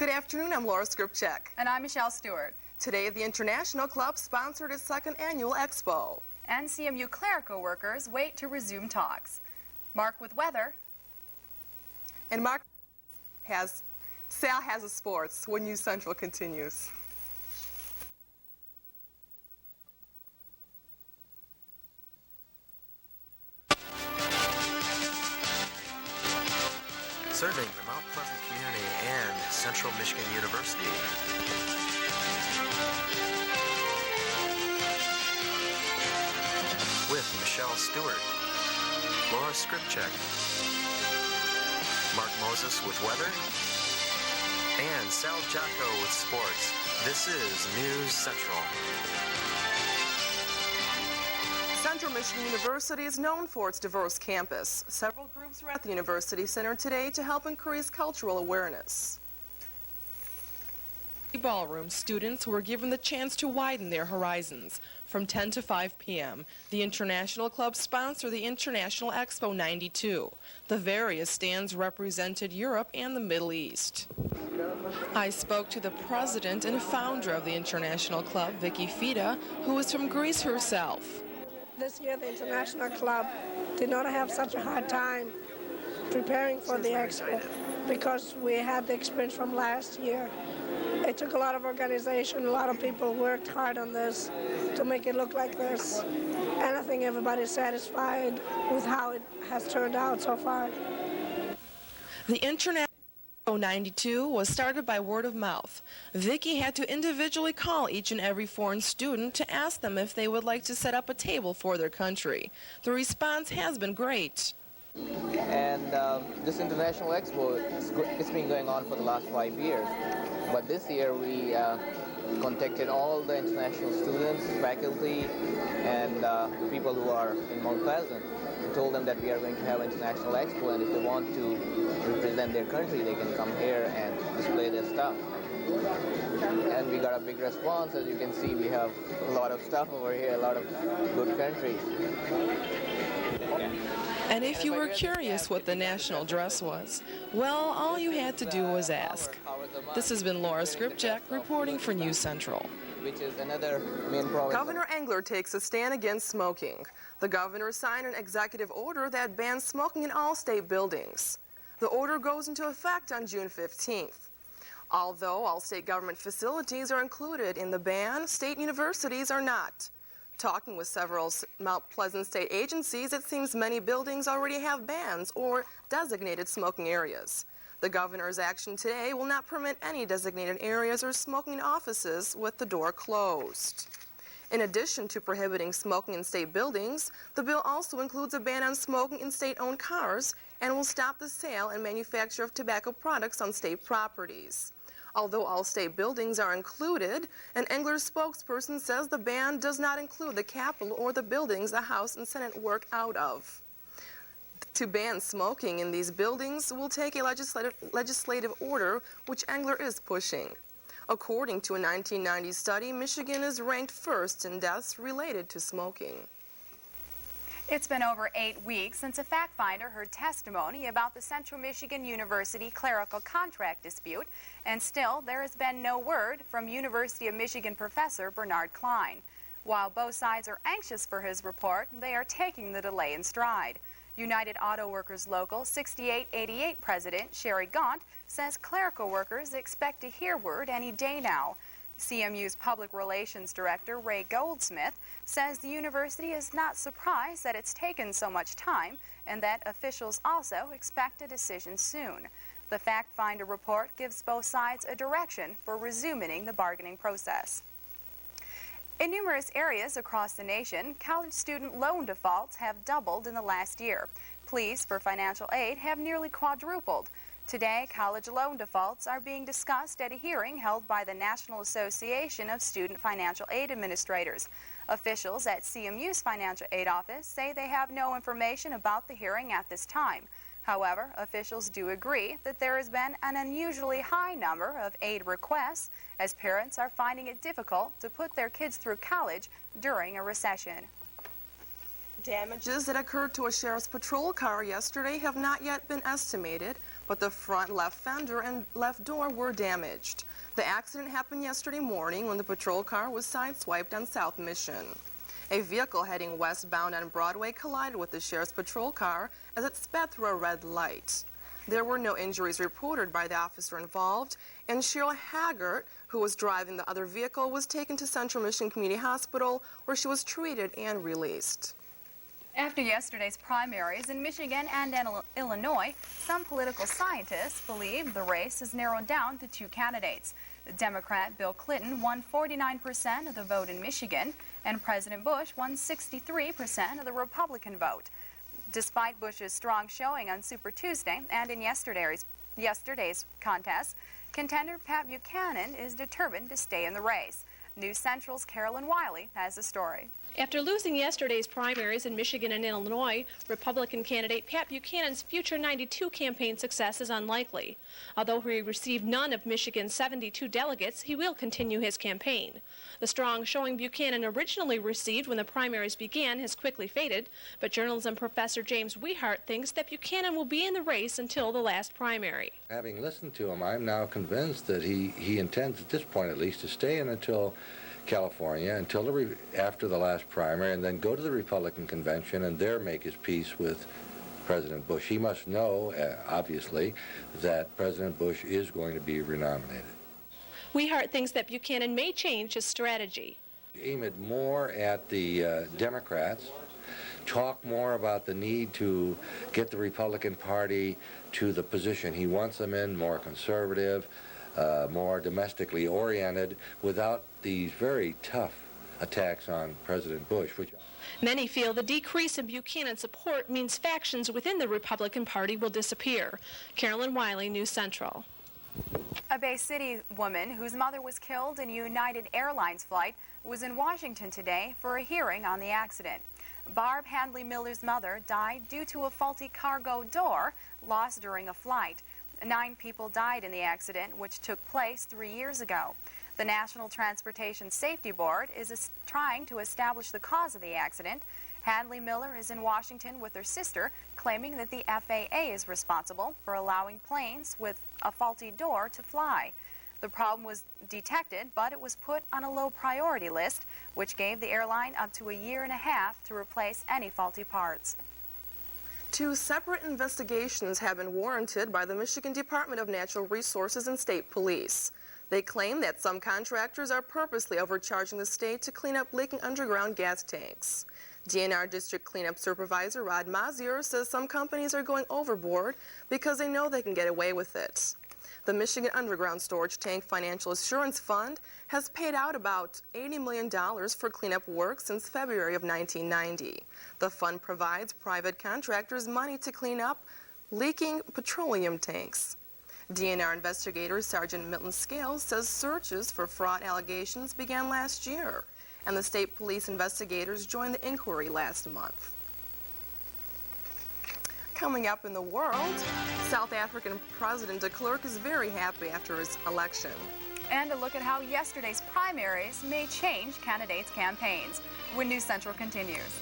Good afternoon, I'm Laura Skryzypczyk. And I'm Michelle Stewart. Today, the International Club sponsored its second annual expo. And CMU clerical workers wait to resume talks. Mark with weather. And Sal has the sports when News Central continues. Serving the Mount Pleasant community and Central Michigan University. With Michelle Stewart, Laura Skryzypczyk, Mark Moses with weather, and Sal Giaco with sports. This is News Central. Central Michigan University is known for its diverse campus. Several groups were at the University Center today to help increase cultural awareness. Ballroom students were given the chance to widen their horizons. From 10 to 5 p.m., the International Club sponsored the International Expo 92. The various stands represented Europe and the Middle East. I spoke to the president and founder of the International Club, Vicky Fida, who is from Greece herself. This year, the International Club did not have such a hard time preparing for the expo because we had the experience from last year. It took a lot of organization, a lot of people worked hard on this to make it look like this. And I think everybody's satisfied with how it has turned out so far. The International Expo 92 was started by word of mouth. Vicky had to individually call each and every foreign student to ask them if they would like to set up a table for their country. The response has been great. And this International Expo, it's been going on for the last 5 years. But this year we contacted all the international students, faculty, and people who are in Mount Pleasant. We told them that we are going to have International Expo, and if they want to represent their country, they can come here and display their stuff. And we got a big response. As you can see, we have a lot of stuff over here, a lot of good countries. And if you were curious what the national dress was, well, all you had to do was ask. This has been Laura Skryzypczyk reporting for News Central. Which is another main province. Governor Engler takes a stand against smoking. The governor signed an executive order that bans smoking in all state buildings. The order goes into effect on June 15th. Although all state government facilities are included in the ban, state universities are not. Talking with several Mount Pleasant state agencies, it seems many buildings already have bans or designated smoking areas. The governor's action today will not permit any designated areas or smoking in offices with the door closed. In addition to prohibiting smoking in state buildings, the bill also includes a ban on smoking in state-owned cars and will stop the sale and manufacture of tobacco products on state properties. Although all state buildings are included, an Engler spokesperson says the ban does not include the Capitol or the buildings the House and Senate work out of. To ban smoking in these buildings will take a legislative order, which Engler is pushing. According to a 1990 study, Michigan is ranked first in deaths related to smoking. It's been over 8 weeks since a fact finder heard testimony about the Central Michigan University clerical contract dispute, and still there has been no word from University of Michigan professor Bernard Klein. While both sides are anxious for his report, they are taking the delay in stride. United Auto Workers Local 6888 President Sherry Gaunt says clerical workers expect to hear word any day now. CMU's Public Relations Director Ray Goldsmith says the university is not surprised that it's taken so much time and that officials also expect a decision soon. The fact finder report gives both sides a direction for resuming the bargaining process. In numerous areas across the nation, college student loan defaults have doubled in the last year. Pleas for financial aid have nearly quadrupled. Today, college loan defaults are being discussed at a hearing held by the National Association of Student Financial Aid Administrators. Officials at CMU's financial aid office say they have no information about the hearing at this time. However, officials do agree that there has been an unusually high number of aid requests as parents are finding it difficult to put their kids through college during a recession. Damages that occurred to a sheriff's patrol car yesterday have not yet been estimated, but the front left fender and left door were damaged. The accident happened yesterday morning when the patrol car was sideswiped on South Mission. A vehicle heading westbound on Broadway collided with the sheriff's patrol car as it sped through a red light. There were no injuries reported by the officer involved, and Cheryl Haggart, who was driving the other vehicle, was taken to Central Michigan Community Hospital, where she was treated and released. After yesterday's primaries in Michigan and in Illinois, some political scientists believe the race has narrowed down to two candidates. Democrat Bill Clinton won 49% of the vote in Michigan, and President Bush won 63% of the Republican vote. Despite Bush's strong showing on Super Tuesday and in yesterday's contest, contender Pat Buchanan is determined to stay in the race. News Central's Carolyn Wiley has the story. After losing yesterday's primaries in Michigan and Illinois, Republican candidate Pat Buchanan's future 92 campaign success is unlikely. Although he received none of Michigan's 72 delegates, he will continue his campaign. The strong showing Buchanan originally received when the primaries began has quickly faded, but journalism professor James Wehart thinks that Buchanan will be in the race until the last primary. Having listened to him, I'm now convinced that he intends, at this point at least, to stay in until California, until after the last primary, and then go to the Republican convention and there make his peace with President Bush. He must know, obviously, that President Bush is going to be renominated. Wehart thinks that Buchanan may change his strategy. Aim it more at the Democrats, talk more about the need to get the Republican Party to the position he wants them in, more conservative, more domestically oriented, without these very tough attacks on President Bush. Many feel the decrease in Buchanan's support means factions within the Republican Party will disappear. Carolyn Wiley, News Central. A Bay City woman whose mother was killed in a United Airlines flight was in Washington today for a hearing on the accident. Barb Handley Miller's mother died due to a faulty cargo door lost during a flight. 9 people died in the accident, which took place 3 years ago. The National Transportation Safety Board is trying to establish the cause of the accident. Handley Miller is in Washington with her sister, claiming that the FAA is responsible for allowing planes with a faulty door to fly. The problem was detected, but it was put on a low priority list, which gave the airline up to a year and a half to replace any faulty parts. 2 separate investigations have been warranted by the Michigan Department of Natural Resources and State Police. They claim that some contractors are purposely overcharging the state to clean up leaking underground gas tanks. DNR District Cleanup Supervisor Rod Mazier says some companies are going overboard because they know they can get away with it. The Michigan Underground Storage Tank Financial Assurance Fund has paid out about $80 million for cleanup work since February of 1990. The fund provides private contractors money to clean up leaking petroleum tanks. DNR investigator Sergeant Milton Scales says searches for fraud allegations began last year, and the state police investigators joined the inquiry last month. Coming up in the world, South African President de Klerk is very happy after his election. And a look at how yesterday's primaries may change candidates' campaigns. When News Central continues.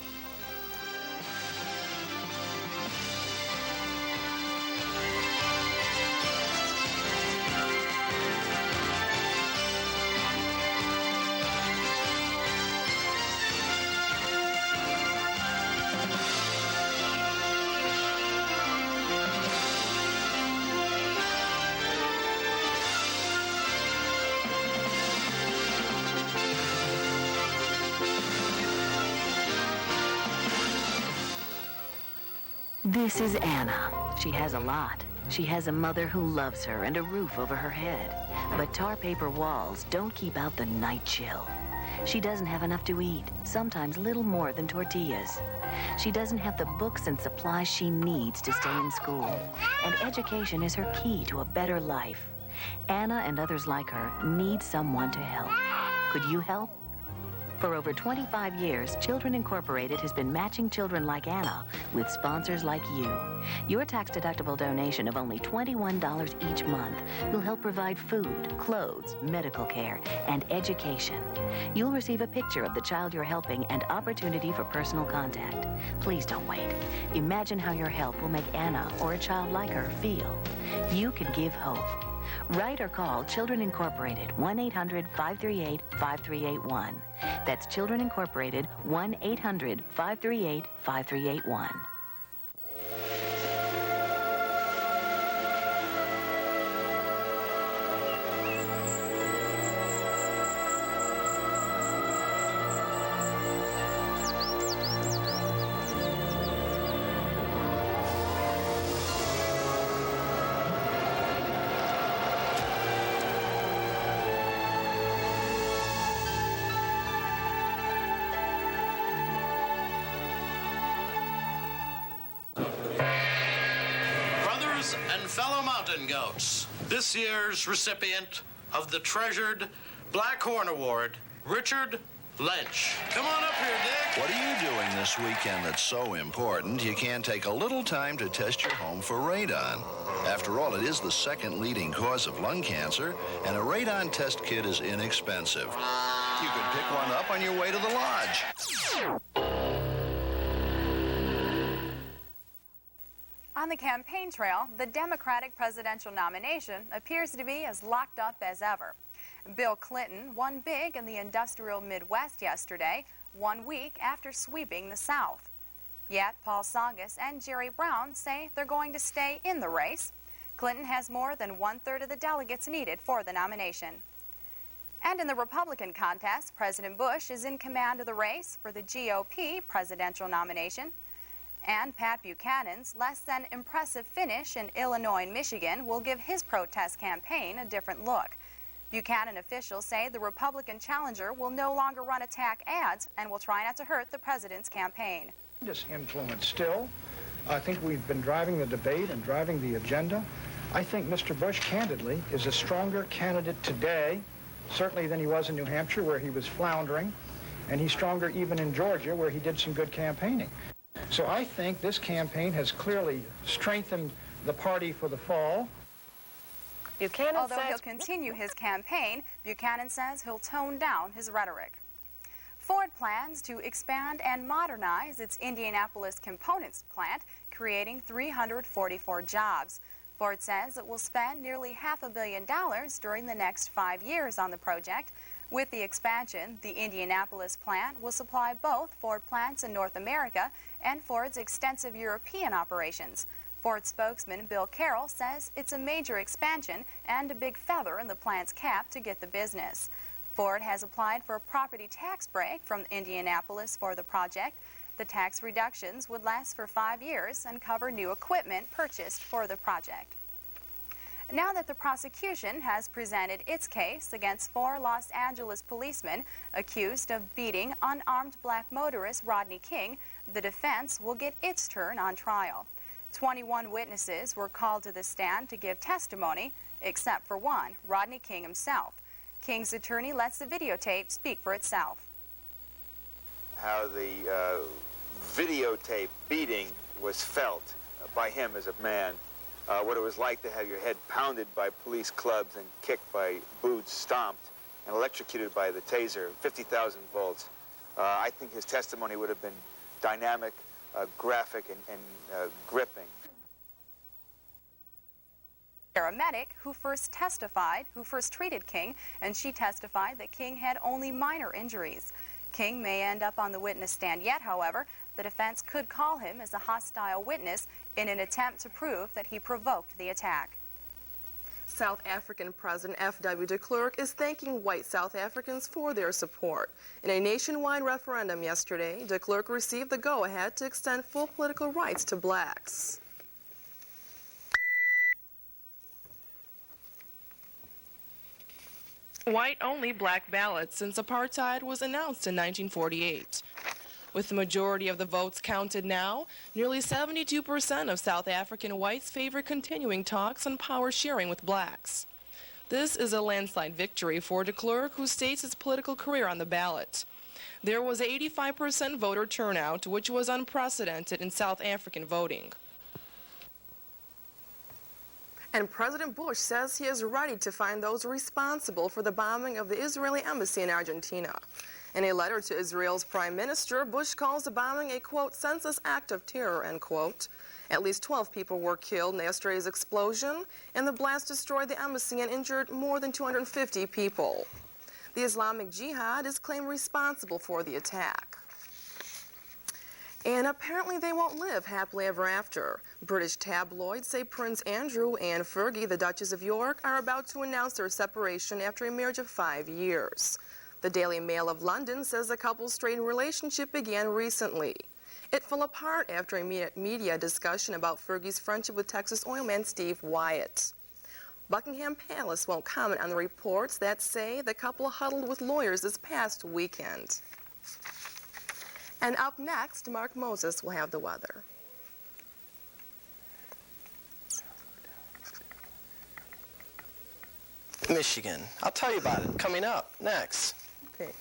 This is Anna. She has a lot. She has a mother who loves her and a roof over her head. But tar paper walls don't keep out the night chill. She doesn't have enough to eat, sometimes little more than tortillas. She doesn't have the books and supplies she needs to stay in school. And education is her key to a better life. Anna and others like her need someone to help. Could you help? For over 25 years, Children Incorporated has been matching children like Anna with sponsors like you. Your tax-deductible donation of only $21 each month will help provide food, clothes, medical care, and education. You'll receive a picture of the child you're helping and opportunity for personal contact. Please don't wait. Imagine how your help will make Anna or a child like her feel. You can give hope. Write or call Children Incorporated, 1-800-538-5381. That's Children Incorporated, 1-800-538-5381. And fellow mountain goats, this year's recipient of the treasured Black Horn Award, Richard Lynch. Come on up here, Dick. What are you doing this weekend that's so important you can't take a little time to test your home for radon? After all, it is the second leading cause of lung cancer, and a radon test kit is inexpensive. You could pick one up on your way to the lodge. On the campaign trail, the Democratic presidential nomination appears to be as locked up as ever. Bill Clinton won big in the industrial Midwest yesterday, 1 week after sweeping the South. Yet Paul Tsongas and Jerry Brown say they're going to stay in the race. Clinton has more than 1/3 of the delegates needed for the nomination. And in the Republican contest, President Bush is in command of the race for the GOP presidential nomination. And Pat Buchanan's less than impressive finish in Illinois and Michigan will give his protest campaign a different look. Buchanan officials say the Republican challenger will no longer run attack ads and will try not to hurt the president's campaign. Influence still. I think we've been driving the debate and driving the agenda. I think Mr. Bush, candidly, is a stronger candidate today, certainly than he was in New Hampshire, where he was floundering, and he's stronger even in Georgia, where he did some good campaigning. So I think this campaign has clearly strengthened the party for the fall. Although he'll continue his campaign, Buchanan says he'll tone down his rhetoric. Ford plans to expand and modernize its Indianapolis components plant, creating 344 jobs. Ford says it will spend nearly $500 million during the next 5 years on the project. With the expansion, the Indianapolis plant will supply both Ford plants in North America and Ford's extensive European operations. Ford spokesman Bill Carroll says it's a major expansion and a big feather in the plant's cap to get the business. Ford has applied for a property tax break from Indianapolis for the project. The tax reductions would last for 5 years and cover new equipment purchased for the project. Now that the prosecution has presented its case against 4 Los Angeles policemen accused of beating unarmed black motorist Rodney King, the defense will get its turn on trial. 21 witnesses were called to the stand to give testimony, except for one, Rodney King himself. King's attorney lets the videotape speak for itself. How the videotape beating was felt by him as a man. What it was like to have your head pounded by police clubs and kicked by boots, stomped, and electrocuted by the taser, 50,000 volts. I think his testimony would have been dynamic, graphic, and gripping. Paramedic who first treated King, and she testified that King had only minor injuries. King may end up on the witness stand yet, however. The defense could call him as a hostile witness in an attempt to prove that he provoked the attack. South African President F.W. de Klerk is thanking white South Africans for their support. In a nationwide referendum yesterday, de Klerk received the go-ahead to extend full political rights to blacks. White-only black ballots since apartheid was announced in 1948. With the majority of the votes counted now, nearly 72% of South African whites favor continuing talks on power sharing with blacks. This is a landslide victory for de Klerk, who states his political career on the ballot. There was 85% voter turnout, which was unprecedented in South African voting. And President Bush says he is ready to find those responsible for the bombing of the Israeli embassy in Argentina. In a letter to Israel's prime minister, Bush calls the bombing a, quote, senseless act of terror, end quote. At least 12 people were killed in yesterday's explosion, and the blast destroyed the embassy and injured more than 250 people. The Islamic Jihad is claimed responsible for the attack. And apparently they won't live happily ever after. British tabloids say Prince Andrew and Fergie, the Duchess of York, are about to announce their separation after a marriage of 5 years. The Daily Mail of London says the couple's strained relationship began recently. It fell apart after a media discussion about Fergie's friendship with Texas oilman Steve Wyatt. Buckingham Palace won't comment on the reports that say the couple huddled with lawyers this past weekend. And up next, Mark Moses will have the weather. Michigan. I'll tell you about it coming up next. Thanks.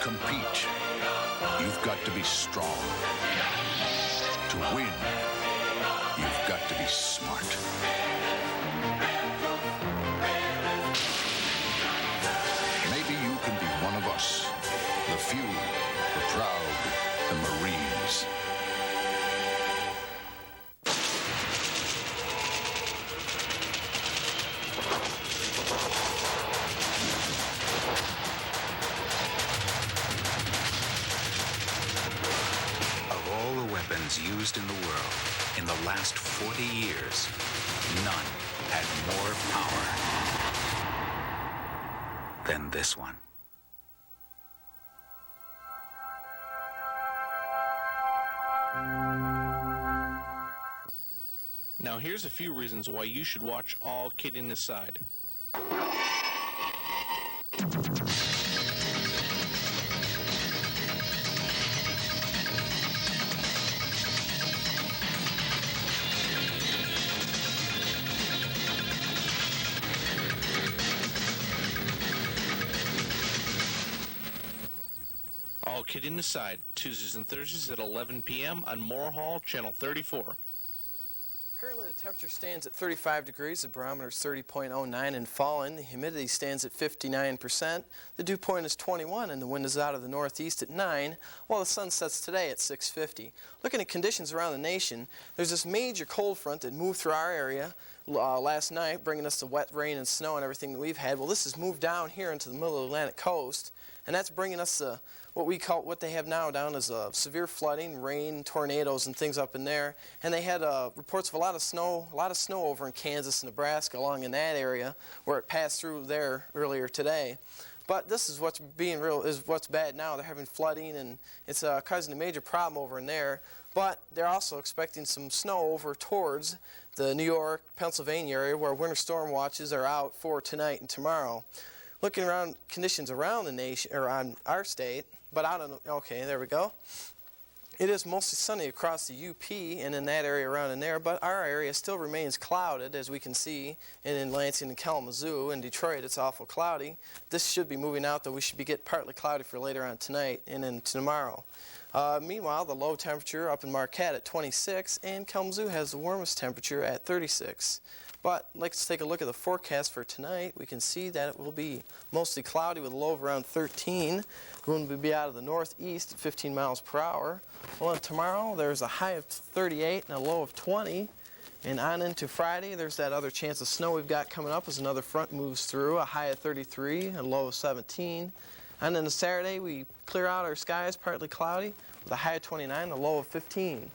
compete, you've got to be strong. To win, you've got to be smart. Maybe you can be one of us, the few, the proud, the Marines. Used in the world in the last 40 years, none had more power than this one. Now here's a few reasons why you should watch All Kidding Aside. All Kidding Aside, Tuesdays and Thursdays at 11 p.m. on Moore Hall, Channel 34. Currently, the temperature stands at 35 degrees. The barometer is 30.09 and falling. The humidity stands at 59%. The dew point is 21, and the wind is out of the northeast at 9, while the sun sets today at 6:50. Looking at conditions around the nation, there's this major cold front that moved through our area last night, bringing us the wet rain and snow and everything that we've had. Well, this has moved down here into the middle of the Atlantic coast, and that's bringing us what they have now down as severe flooding, rain, tornadoes, and things up in there. And they had reports of a lot of snow over in Kansas and Nebraska, along in that area where it passed through there earlier today. But this is what's bad now. They're having flooding, and it's causing a major problem over in there. But they're also expecting some snow over towards the New York, Pennsylvania area, where winter storm watches are out for tonight and tomorrow. Looking around conditions around the nation, or on our state, but okay, there we go. It is mostly sunny across the UP and in that area around in there, but our area still remains clouded, as we can see, and in Lansing and Kalamazoo. In Detroit, it's awful cloudy. This should be moving out, though. We should be getting partly cloudy for later on tonight and then tomorrow. Meanwhile, the low temperature up in Marquette at 26, and Kalamazoo has the warmest temperature at 36. But let's take a look at the forecast for tonight. We can see that it will be mostly cloudy with a low of around 13. The wind will be out of the northeast at 15 miles per hour. Well, tomorrow there's a high of 38 and a low of 20. And on into Friday, there's that other chance of snow we've got coming up as another front moves through, a high of 33 and a low of 17. And then Saturday, we clear out our skies, partly cloudy, with a high of 29 and a low of 15.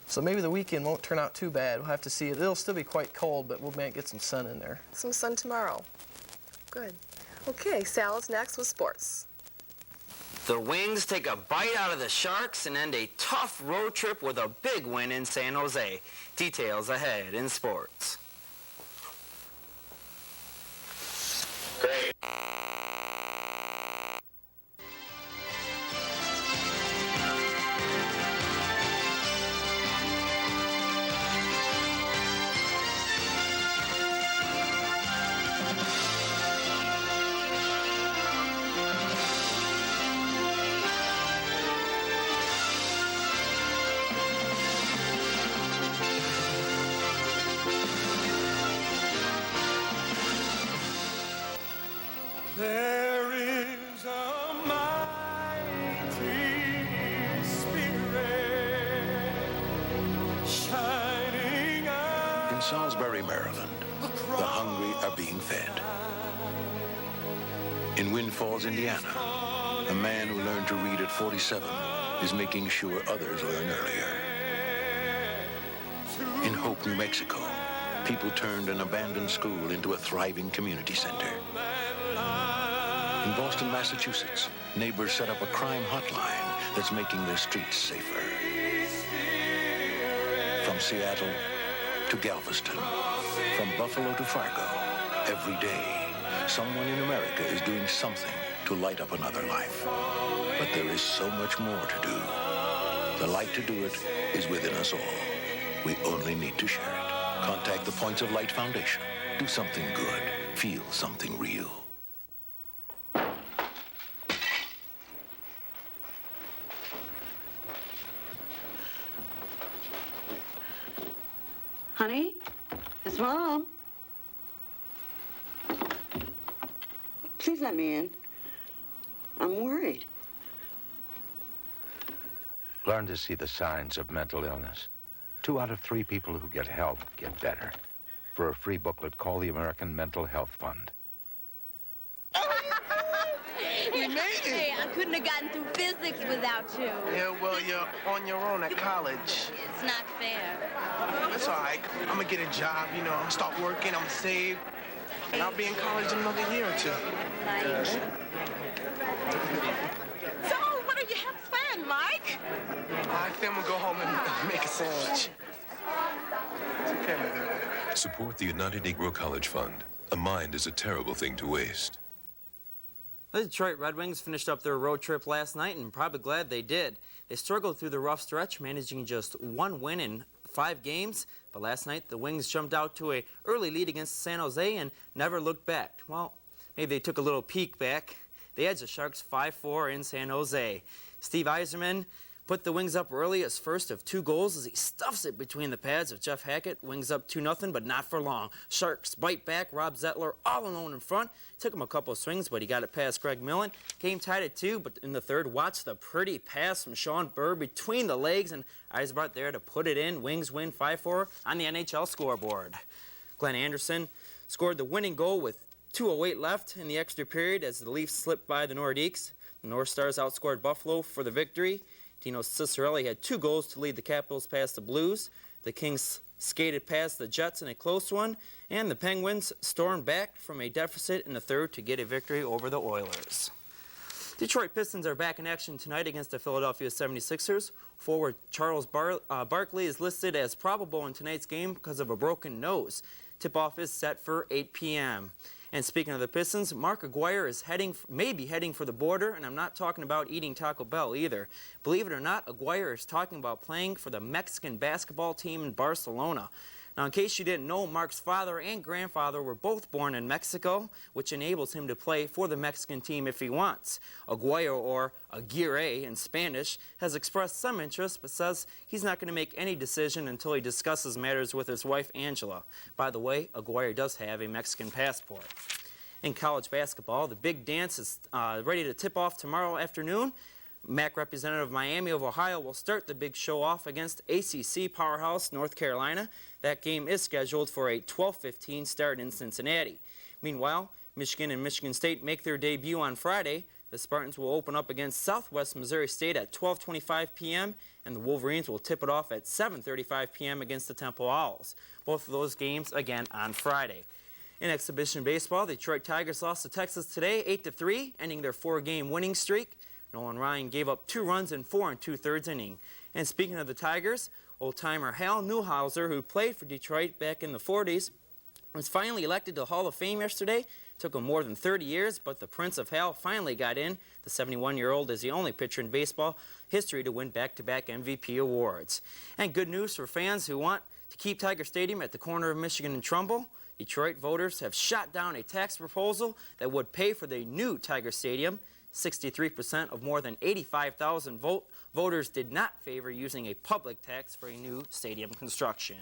So maybe the weekend won't turn out too bad. We'll have to see. It'll still be quite cold, but we might get some sun in there. Some sun tomorrow. Good. Okay, Sal's next with sports. The Wings take a bite out of the Sharks and end a tough road trip with a big win in San Jose. Details ahead in sports. Great. There is a mighty spirit shining out. In Salisbury, Maryland, the hungry are being fed. In Wind Falls, Indiana, a man who learned to read at 47 is making sure others learn earlier. In Hope, New Mexico, people turned an abandoned school into a thriving community center. In Boston, Massachusetts, neighbors set up a crime hotline that's making their streets safer. From Seattle to Galveston, from Buffalo to Fargo, every day, someone in America is doing something to light up another life. But there is so much more to do. The light to do it is within us all. We only need to share it. Contact the Points of Light Foundation. Do something good. Feel something real. Honey, it's Mom. Please let me in. I'm worried. Learn to see the signs of mental illness. 2 out of 3 people who get help get better. For a free booklet, call the American Mental Health Fund. We made it. Hey, I couldn't have gotten through physics without you. Yeah, well, you're on your own at college. It's not fair. That's all right. I'm gonna get a job, you know, I'm gonna start working, I'm gonna save, and I'll be in college in another year or 2. Thanks. So, what do you have planned, Mike? I think I'm gonna go home and make a sandwich. It's okay, man. Support the United Negro College Fund. A mind is a terrible thing to waste. The Detroit Red Wings finished up their road trip last night, and probably glad they did. They struggled through the rough stretch, managing just 1 win in 5 games. But last night, the Wings jumped out to an early lead against San Jose and never looked back. Well, maybe they took a little peek back. They edged the Sharks 5-4 in San Jose. Steve Yzerman put the Wings up early, his first of 2 goals as he stuffs it between the pads of Jeff Hackett. Wings up 2-0, but not for long. Sharks bite back. Rob Zettler all alone in front. Took him a couple of swings, but he got it past Greg Millen. Game tied at 2, but in the third, watch the pretty pass from Sean Burr between the legs, and Eisbart there to put it in. Wings win 5-4 on the NHL scoreboard. Glenn Anderson scored the winning goal with 2:08 left in the extra period as the Leafs slipped by the Nordiques. The North Stars outscored Buffalo for the victory. Dino Ciccarelli had 2 goals to lead the Capitals past the Blues. The Kings skated past the Jets in a close one, and the Penguins stormed back from a deficit in the third to get a victory over the Oilers. Detroit Pistons are back in action tonight against the Philadelphia 76ers. Forward Charles Barkley is listed as probable in tonight's game because of a broken nose. Tip-off is set for 8 p.m. And speaking of the Pistons, Mark Aguirre is maybe heading for the border, and I'm not talking about eating Taco Bell either. Believe it or not, Aguirre is talking about playing for the Mexican basketball team in Barcelona. Now, in case you didn't know, Mark's father and grandfather were both born in Mexico, which enables him to play for the Mexican team if he wants. Aguayo, or Aguirre in Spanish, has expressed some interest, but says he's not going to make any decision until he discusses matters with his wife, Angela. By the way, Aguirre does have a Mexican passport. In college basketball, the big dance is ready to tip off tomorrow afternoon. MAC representative Miami of Ohio will start the big show off against ACC powerhouse North Carolina. That game is scheduled for a 12:15 start in Cincinnati. Meanwhile, Michigan and Michigan State make their debut on Friday. The Spartans will open up against Southwest Missouri State at 12:25 p.m. and the Wolverines will tip it off at 7:35 p.m. against the Temple Owls. Both of those games again on Friday. In exhibition baseball, the Detroit Tigers lost to Texas today 8-3, ending their 4-game winning streak. Nolan Ryan gave up 2 runs in 4 2/3 inning. And speaking of the Tigers, old-timer Hal Newhouser, who played for Detroit back in the 40s, was finally elected to the Hall of Fame yesterday. Took him more than 30 years, but the Prince of Hal finally got in. The 71-year-old is the only pitcher in baseball history to win back-to-back MVP awards. And good news for fans who want to keep Tiger Stadium at the corner of Michigan and Trumbull. Detroit voters have shot down a tax proposal that would pay for the new Tiger Stadium. 63% of more than 85,000 voters did not favor using a public tax for a new stadium construction.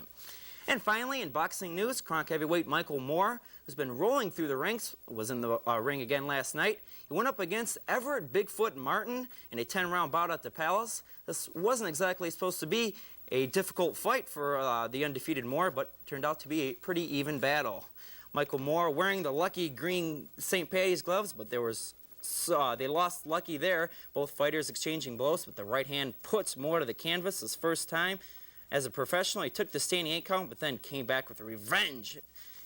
And finally, in boxing news, Kronk heavyweight Michael Moore, who's been rolling through the ranks, was in the ring again last night. He went up against Everett Bigfoot Martin in a 10-round bout at the Palace. This wasn't exactly supposed to be a difficult fight for the undefeated Moore, but turned out to be a pretty even battle. Michael Moore wearing the lucky green St. Patty's gloves, but they lost lucky there. Both fighters exchanging blows, but the right hand puts Moore to the canvas his first time. As a professional, he took the standing 8 count, but then came back with a revenge.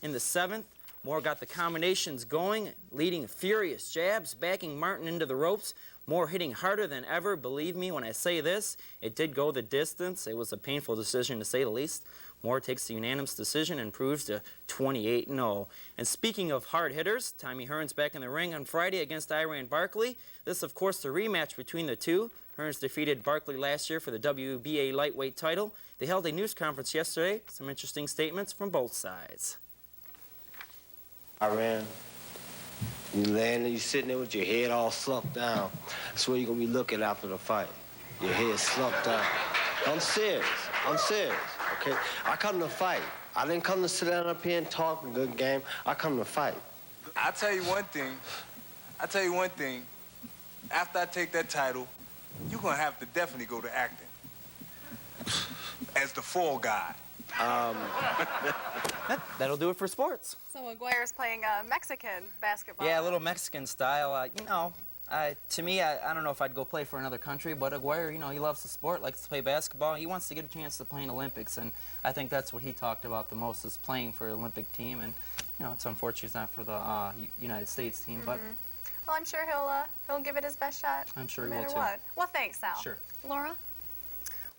In the 7th, Moore got the combinations going, leading furious jabs, backing Martin into the ropes. Moore hitting harder than ever. Believe me when I say this, it did go the distance. It was a painful decision to say the least. Moore takes the unanimous decision and improves to 28-0. And speaking of hard hitters, Tommy Hearns back in the ring on Friday against Iran Barkley. This, of course, the rematch between the two. Hearns defeated Barkley last year for the WBA lightweight title. They held a news conference yesterday. Some interesting statements from both sides. Iran, you landing, you sitting there with your head all slumped down. That's where you're going to be looking after the fight. Your head slumped down. I'm serious, okay? I come to fight. I didn't come to sit down up here and talk a good game. I come to fight. I'll tell you one thing. After I take that title, you're going to have to definitely go to acting. As the fall guy. That'll do it for sports. So Aguirre's playing Mexican basketball. Yeah, a little Mexican style. To me, I don't know if I'd go play for another country, but Aguirre, he loves the sport, likes to play basketball. He wants to get a chance to play in Olympics, and I think that's what he talked about the most, is playing for an Olympic team. And, it's unfortunate it's not for the United States team, but... Well, I'm sure he'll give it his best shot. I'm sure no he will, matter too. What. Well, thanks, Sal. Sure. Laura?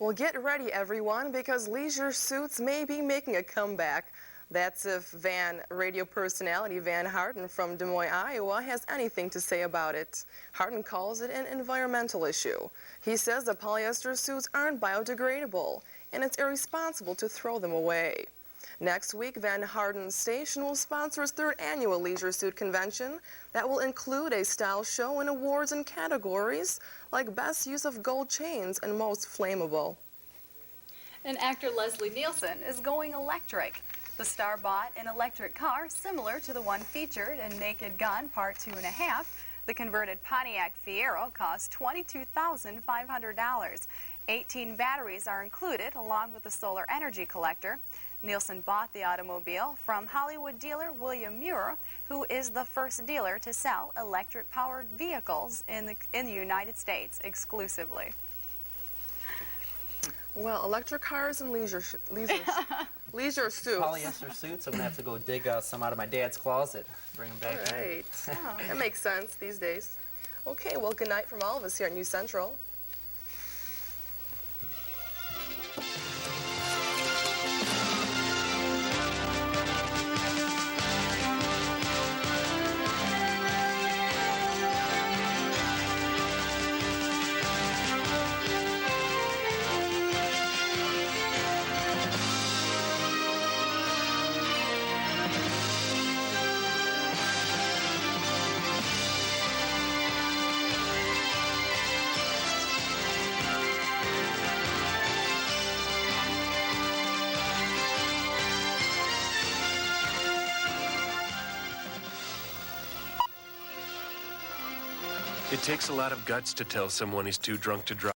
Well, get ready, everyone, because leisure suits may be making a comeback. That's if radio personality Van Harden from Des Moines, Iowa, has anything to say about it. Harden calls it an environmental issue. He says the polyester suits aren't biodegradable, and it's irresponsible to throw them away. Next week, Van Harden's station will sponsor its 3rd annual leisure suit convention that will include a style show and awards in categories like best use of gold chains and most flammable. And actor Leslie Nielsen is going electric. The star bought an electric car similar to the one featured in Naked Gun Part 2.5. The converted Pontiac Fiero costs $22,500. 18 batteries are included along with the solar energy collector. Nielsen bought the automobile from Hollywood dealer William Muir, who is the first dealer to sell electric-powered vehicles in the United States exclusively. Well, electric cars and leisure suits. Polyester suits. I'm going to have to go dig some out of my dad's closet. Bring them back. All right. That makes sense these days. Okay, well, good night from all of us here at News Central. It takes a lot of guts to tell someone he's too drunk to drive.